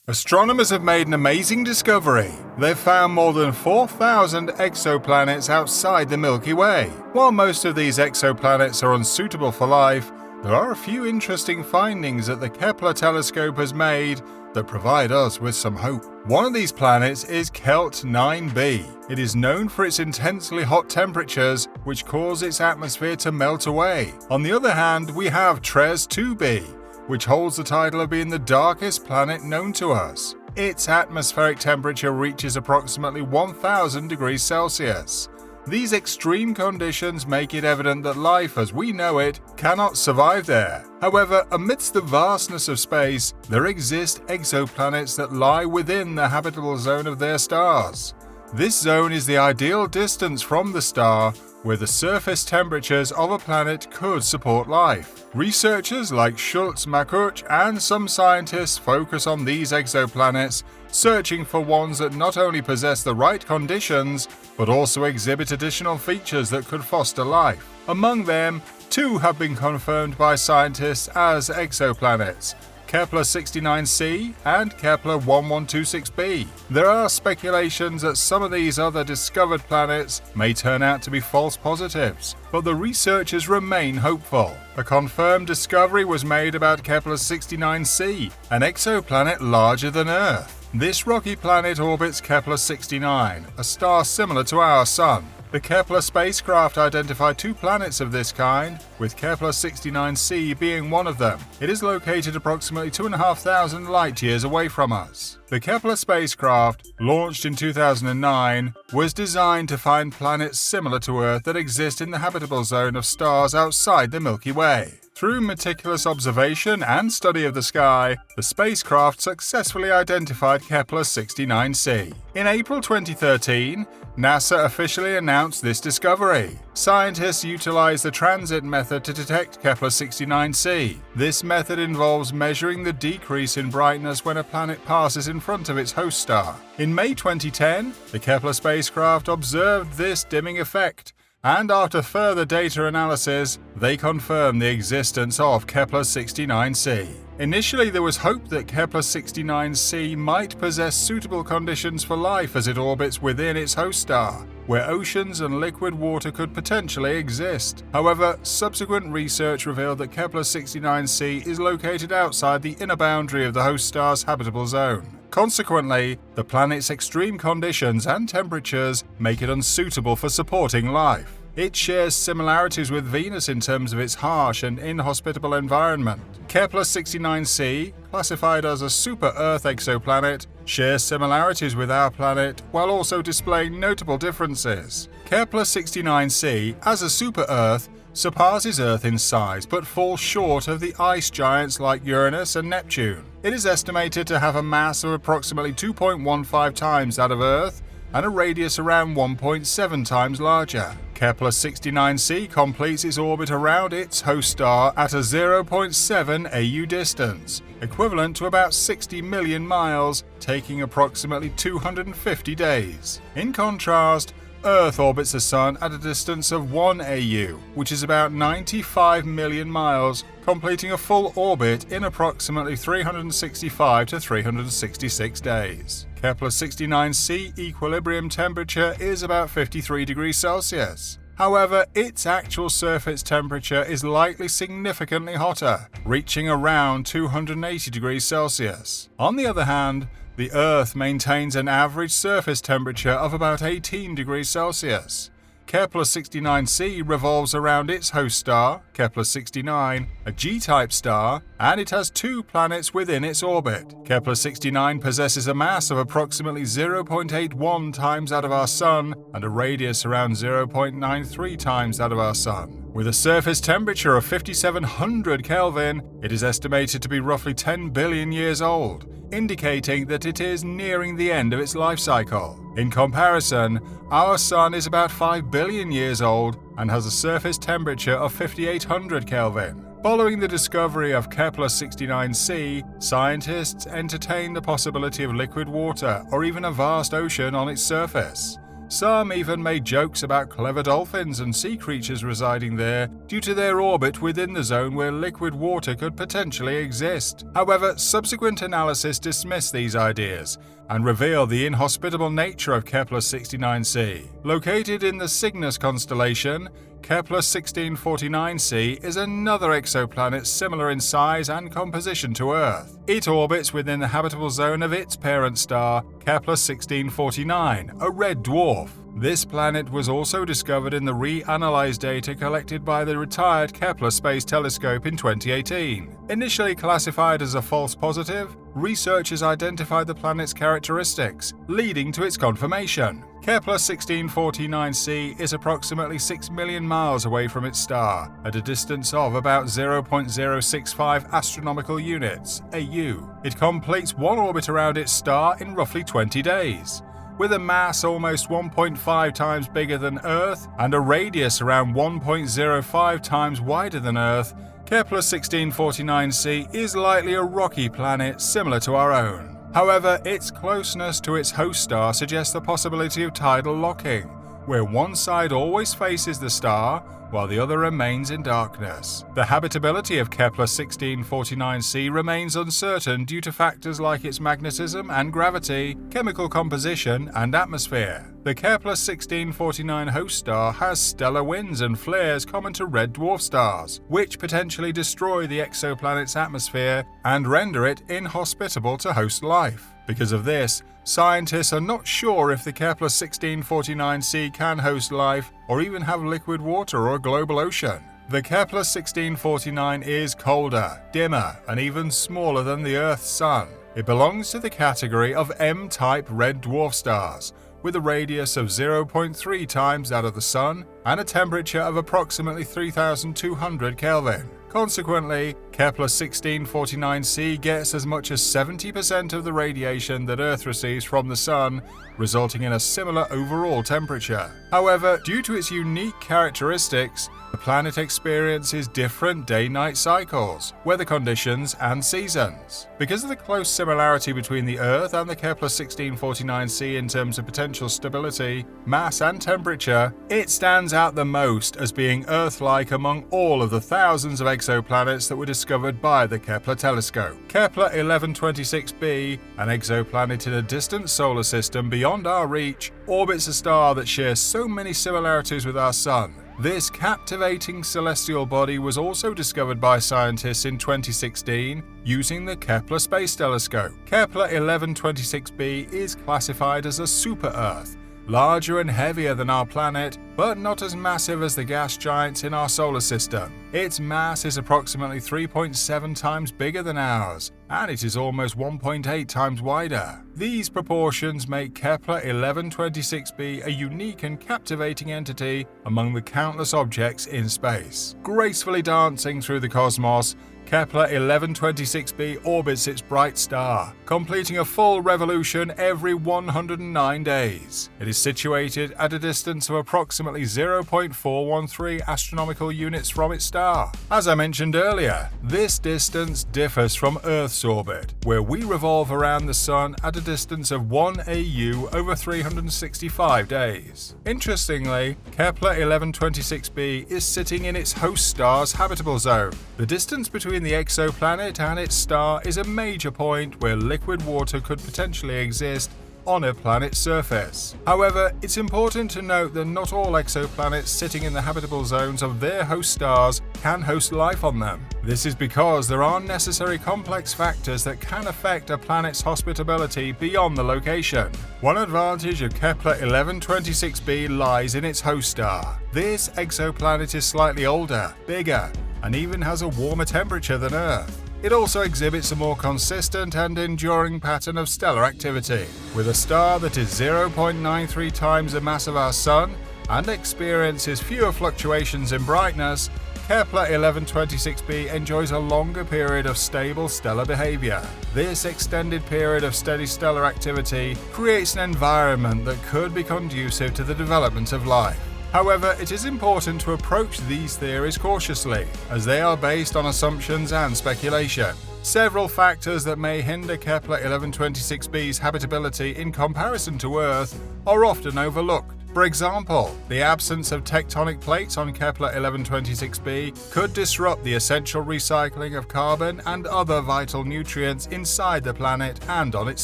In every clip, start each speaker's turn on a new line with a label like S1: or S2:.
S1: Astronomers have made an amazing discovery. They've found more than 4,000 exoplanets outside the Milky Way. While most of these exoplanets are unsuitable for life, there are a few interesting findings that the Kepler telescope has made that provide us with some hope. One of these planets is Kelt 9b. It is known for its intensely hot temperatures, which cause its atmosphere to melt away. On the other hand, we have Tres 2b, which holds the title of being the darkest planet known to us. Its atmospheric temperature reaches approximately 1,000 degrees Celsius. These extreme conditions make it evident that life as we know it cannot survive there. However, amidst the vastness of space, there exist exoplanets that lie within the habitable zone of their stars. This zone is the ideal distance from the star where the surface temperatures of a planet could support life. Researchers like Schultz-Makuch and some scientists focus on these exoplanets, searching for ones that not only possess the right conditions, but also exhibit additional features that could foster life. Among them, two have been confirmed by scientists as exoplanets: Kepler 69c and Kepler 1126b. There are speculations that some of these other discovered planets may turn out to be false positives, but the researchers remain hopeful. A confirmed discovery was made about Kepler 69c, an exoplanet larger than Earth. This rocky planet orbits Kepler 69, a star similar to our Sun. The Kepler spacecraft identified two planets of this kind, with Kepler 69c being one of them. It is located approximately 2,500 light-years away from us. The Kepler spacecraft, launched in 2009, was designed to find planets similar to Earth that exist in the habitable zone of stars outside the Milky Way. Through meticulous observation and study of the sky, the spacecraft successfully identified Kepler 69c. In April 2013, NASA officially announced this discovery. Scientists utilized the transit method to detect Kepler 69c. This method involves measuring the decrease in brightness when a planet passes in front of its host star. In May 2010, the Kepler spacecraft observed this dimming effect, and after further data analysis, they confirmed the existence of Kepler 69c. Initially, there was hope that Kepler 69c might possess suitable conditions for life as it orbits within its host star, where oceans and liquid water could potentially exist. However, subsequent research revealed that Kepler 69c is located outside the inner boundary of the host star's habitable zone. Consequently, the planet's extreme conditions and temperatures make it unsuitable for supporting life. It shares similarities with Venus in terms of its harsh and inhospitable environment. Kepler 69c, classified as a super-Earth exoplanet, shares similarities with our planet while also displaying notable differences. Kepler 69c, as a super-Earth, surpasses Earth in size but falls short of the ice giants like Uranus and Neptune. It is estimated to have a mass of approximately 2.15 times that of Earth and a radius around 1.7 times larger. Kepler 69c completes its orbit around its host star at a 0.7 AU distance, equivalent to about 60 million miles, taking approximately 250 days. In contrast, Earth orbits the Sun at a distance of 1 AU, which is about 95 million miles, completing a full orbit in approximately 365 to 366 days. Kepler 69c equilibrium temperature is about 53 degrees Celsius. However, its actual surface temperature is likely significantly hotter, reaching around 280 degrees Celsius. On the other hand, the Earth maintains an average surface temperature of about 18 degrees Celsius. Kepler 69c revolves around its host star, Kepler 69, a G-type star, and it has two planets within its orbit. Kepler 69 possesses a mass of approximately 0.81 times that of our Sun and a radius around 0.93 times that of our Sun. With a surface temperature of 5700 Kelvin, it is estimated to be roughly 10 billion years old, indicating that it is nearing the end of its life cycle. In comparison, our Sun is about 5 billion years old and has a surface temperature of 5800 Kelvin. Following the discovery of Kepler 69c, scientists entertain the possibility of liquid water or even a vast ocean on its surface. Some even made jokes about clever dolphins and sea creatures residing there due to their orbit within the zone where liquid water could potentially exist. However, subsequent analysis dismissed these ideas and revealed the inhospitable nature of Kepler 69c. Located in the Cygnus constellation, Kepler 1649c is another exoplanet similar in size and composition to Earth. It orbits within the habitable zone of its parent star, Kepler 1649, a red dwarf. This planet was also discovered in the reanalyzed data collected by the retired Kepler Space Telescope in 2018. Initially classified as a false positive, researchers identified the planet's characteristics, leading to its confirmation. Kepler 1649c is approximately 6 million miles away from its star, at a distance of about 0.065 astronomical units, AU. It completes one orbit around its star in roughly 20 days. With a mass almost 1.5 times bigger than Earth and a radius around 1.05 times wider than Earth, Kepler 1649c is likely a rocky planet similar to our own. However, its closeness to its host star suggests the possibility of tidal locking, where one side always faces the star while the other remains in darkness. The habitability of Kepler 1649c remains uncertain due to factors like its magnetism and gravity, chemical composition, and atmosphere. The Kepler 1649 host star has stellar winds and flares common to red dwarf stars, which potentially destroy the exoplanet's atmosphere and render it inhospitable to host life. Because of this, scientists are not sure if the Kepler 1649c can host life or even have liquid water or a global ocean. The Kepler 1649 is colder, dimmer, and even smaller than the Earth's Sun. It belongs to the category of M-type red dwarf stars, with a radius of 0.3 times that of the Sun and a temperature of approximately 3,200 Kelvin. Consequently, Kepler 1649c gets as much as 70% of the radiation that Earth receives from the Sun, resulting in a similar overall temperature. However, due to its unique characteristics, the planet experiences different day-night cycles, weather conditions, and seasons. Because of the close similarity between the Earth and the Kepler 1649c in terms of potential stability, mass, and temperature, it stands out the most as being Earth-like among all of the thousands of exoplanets that were discovered by the Kepler telescope. Kepler 1126b, an exoplanet in a distant solar system beyond our reach, orbits a star that shares so many similarities with our Sun. This captivating celestial body was also discovered by scientists in 2016 using the Kepler Space Telescope. Kepler 1126b is classified as a super-Earth, larger and heavier than our planet, but not as massive as the gas giants in our solar system. Its mass is approximately 3.7 times bigger than ours, and it is almost 1.8 times wider. These proportions make Kepler 1126b a unique and captivating entity among the countless objects in space. Gracefully dancing through the cosmos, Kepler 1126b orbits its bright star, completing a full revolution every 109 days. It is situated at a distance of approximately 0.413 astronomical units from its star. As I mentioned earlier, this distance differs from Earth's orbit, where we revolve around the Sun at a distance of 1 AU over 365 days. Interestingly, Kepler 1126b is sitting in its host star's habitable zone. The distance between the exoplanet and its star is a major point where liquid water could potentially exist on a planet's surface. However, it's important to note that not all exoplanets sitting in the habitable zones of their host stars can host life on them. This is because there are necessary complex factors that can affect a planet's hospitability beyond the location. One advantage of Kepler 1126b lies in its host star. This exoplanet is slightly older, bigger, and even has a warmer temperature than Earth. It also exhibits a more consistent and enduring pattern of stellar activity. With a star that is 0.93 times the mass of our Sun and experiences fewer fluctuations in brightness, Kepler 1126b enjoys a longer period of stable stellar behavior. This extended period of steady stellar activity creates an environment that could be conducive to the development of life. However, it is important to approach these theories cautiously, as they are based on assumptions and speculation. Several factors that may hinder Kepler 1126b's habitability in comparison to Earth are often overlooked. For example, the absence of tectonic plates on Kepler 1126b could disrupt the essential recycling of carbon and other vital nutrients inside the planet and on its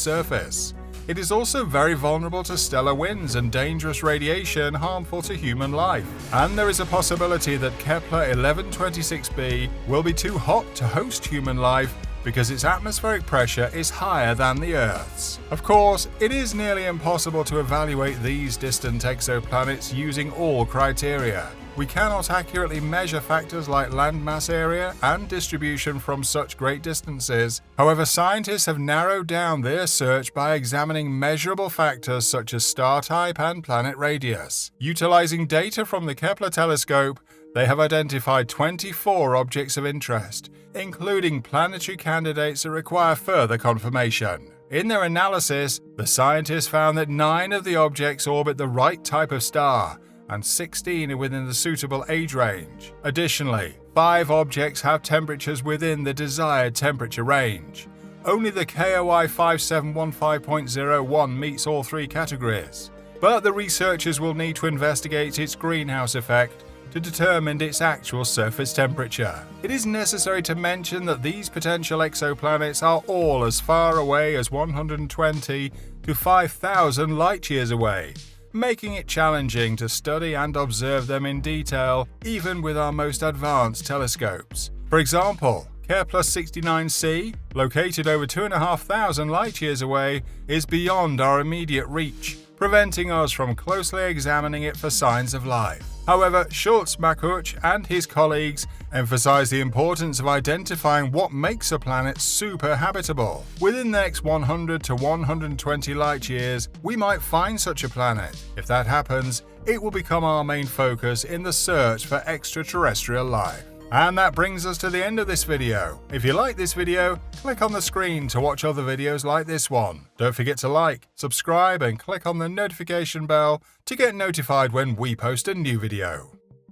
S1: surface. It is also very vulnerable to stellar winds and dangerous radiation harmful to human life. And there is a possibility that Kepler 1126b will be too hot to host human life because its atmospheric pressure is higher than the Earth's. Of course, it is nearly impossible to evaluate these distant exoplanets using all criteria. We cannot accurately measure factors like landmass area and distribution from such great distances. However, scientists have narrowed down their search by examining measurable factors such as star type and planet radius. Utilizing data from the Kepler telescope, they have identified 24 objects of interest, including planetary candidates that require further confirmation. In their analysis, the scientists found that 9 of the objects orbit the right type of star, and 16 are within the suitable age range. Additionally, 5 objects have temperatures within the desired temperature range. Only the KOI 5715.01 meets all 3 categories, but the researchers will need to investigate its greenhouse effect to determine its actual surface temperature. It is necessary to mention that these potential exoplanets are all as far away as 120 to 5,000 light-years away, making it challenging to study and observe them in detail, even with our most advanced telescopes. For example, Kepler 69c, located over 2,500 light-years away, is beyond our immediate reach, preventing us from closely examining it for signs of life. However, Schultz-Makuch and his colleagues emphasize the importance of identifying what makes a planet super habitable. Within the next 100 to 120 light-years, we might find such a planet. If that happens, it will become our main focus in the search for extraterrestrial life. And that brings us to the end of this video. If you like this video, click on the screen to watch other videos like this one. Don't forget to like, subscribe, and click on the notification bell to get notified when we post a new video.